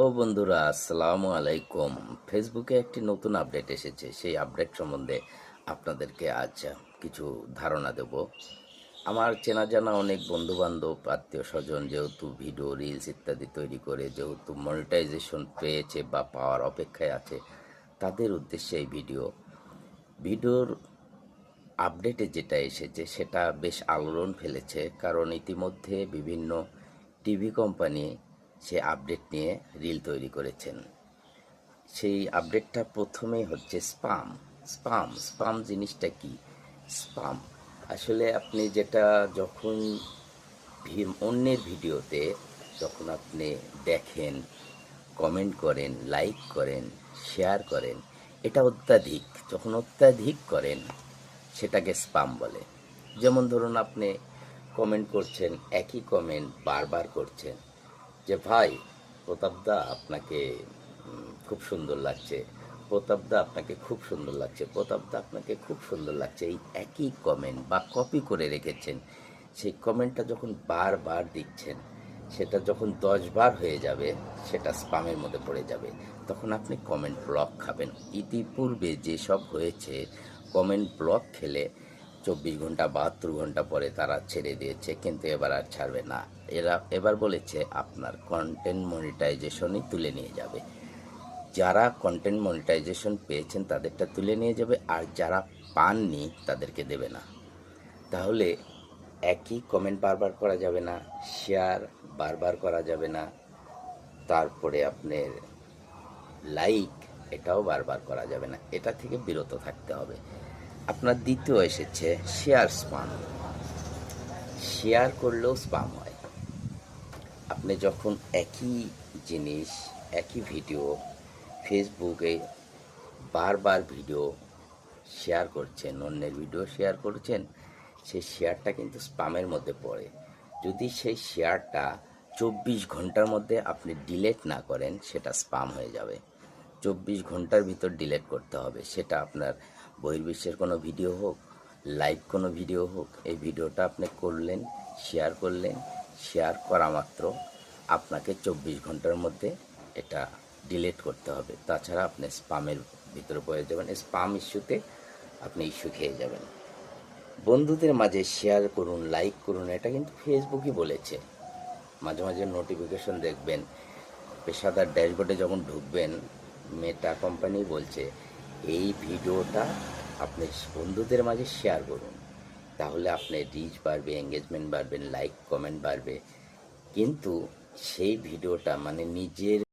ও বন্ধুরা, আসসালামু আলাইকুম। ফেসবুকে একটি নতুন আপডেট এসেছে। সেই আপডেট সম্বন্ধে আপনাদেরকে আজ কিছু ধারণা দেব। আমার চেনা জানা অনেক বন্ধু বান্ধব, আত্মীয় স্বজন যেহেতু ভিডিও রিলস ইত্যাদি তৈরি করে যেহেতু মনিটাইজেশন পেয়েছে বা পাওয়ার অপেক্ষায় আছে, তাদের উদ্দেশ্যে এই ভিডিওর আপডেটে যেটা এসেছে সেটা বেশ আলোড়ন ফেলেছে, কারণ ইতিমধ্যে বিভিন্ন টিভি কোম্পানি সে আপডেট নিয়ে রিল তৈরি করেছেন। সেই আপডেটটা প্রথমেই হচ্ছে স্পাম। স্পাম জিনিসটা কি? স্পাম আসলে আপনি যেটা যখন অন্যের ভিডিওতে যখন আপনি দেখেন, কমেন্ট করেন, লাইক করেন, শেয়ার করেন, এটা অত্যাধিক যখন অত্যাধিক করেন সেটাকে স্পাম বলে। যেমন ধরুন, আপনি কমেন্ট করছেন, একই কমেন্ট বারবার করছেন যে ভাই প্রতাপদা আপনাকে খুব সুন্দর লাগছে, প্রতাপদা আপনাকে খুব সুন্দর লাগছে, প্রতাপদা আপনাকে খুব সুন্দর লাগছে, এই একই কমেন্ট বা কপি করে রেখেছেন। সেই কমেন্টটা যখন বারবার দিচ্ছেন, সেটা যখন 10 বার হয়ে যাবে সেটা স্পামের মধ্যে পড়ে যাবে। তখন আপনি কমেন্ট ব্লক খাবেন। ইতিপূর্বে যেসব হয়েছে, কমেন্ট ব্লক খেলে 24 ঘন্টা 72 ঘন্টা পরে তারা ছেড়ে দিয়েছে, কিন্তু এবার আর ছাড়বে না। এবার বলেছে আপনার কন্টেন্ট মনিটাইজেশনই তুলে নিয়ে যাবে। যারা কন্টেন্ট মনিটাইজেশন পেয়েছেন তাদেরটা তুলে নিয়ে যাবে, আর যারা পাননি তাদেরকে দেবে না। তাহলে একই কমেন্ট বারবার করা যাবে না, শেয়ার বারবার করা যাবে না, তারপরে আপনার লাইক এটাও বারবার করা যাবে না। এটা থেকে বিরত থাকতে হবে। আপনার দ্বিতীয় এসেছে শেয়ার স্পাম। শেয়ার করলেও স্পাম হয়। আপনি যখন একই জিনিস, একই ভিডিও ফেসবুকে বারবার ভিডিও শেয়ার করছেন, অন্যের ভিডিও শেয়ার করছেন, সেই শেয়ারটা কিন্তু স্পামের মধ্যে পড়ে। যদি সেই শেয়ারটা 24 ঘন্টার মধ্যে আপনি ডিলিট না করেন, সেটা স্পাম হয়ে যাবে। 24 ঘন্টার ভিতর ডিলিট করতে হবে। সেটা আপনার বহির্বিশ্বের কোনো ভিডিও হোক, লাইভ কোনো ভিডিও হোক, এই ভিডিওটা আপনি করলেন, শেয়ার করলেন, শেয়ার করা মাত্র আপনাকে 24 ঘন্টার মধ্যে এটা ডিলিট করতে হবে। তাছাড়া আপনি স্পামের ভিতরে পড়ে যাবেন। স্পাম ইস্যুতে আপনি ইস্যু খেয়ে যাবেন। বন্ধুদের মাঝে শেয়ার করুন, লাইক করুন, এটা কিন্তু ফেসবুকই বলেছে। মাঝে মাঝে নোটিফিকেশন দেখবেন, পেশাদার ড্যাশবোর্ডে যখন ঢুকবেন, মেটা কোম্পানি বলছে এই ভিডিওটা আপনি বন্ধুদের মাঝে শেয়ার করুন, তাহলে আপনার রিচ বাড়বে, এঙ্গেজমেন্ট বাড়বে, লাইক কমেন্ট বাড়বে। কিন্তু সেই ভিডিওটা মানে নিজের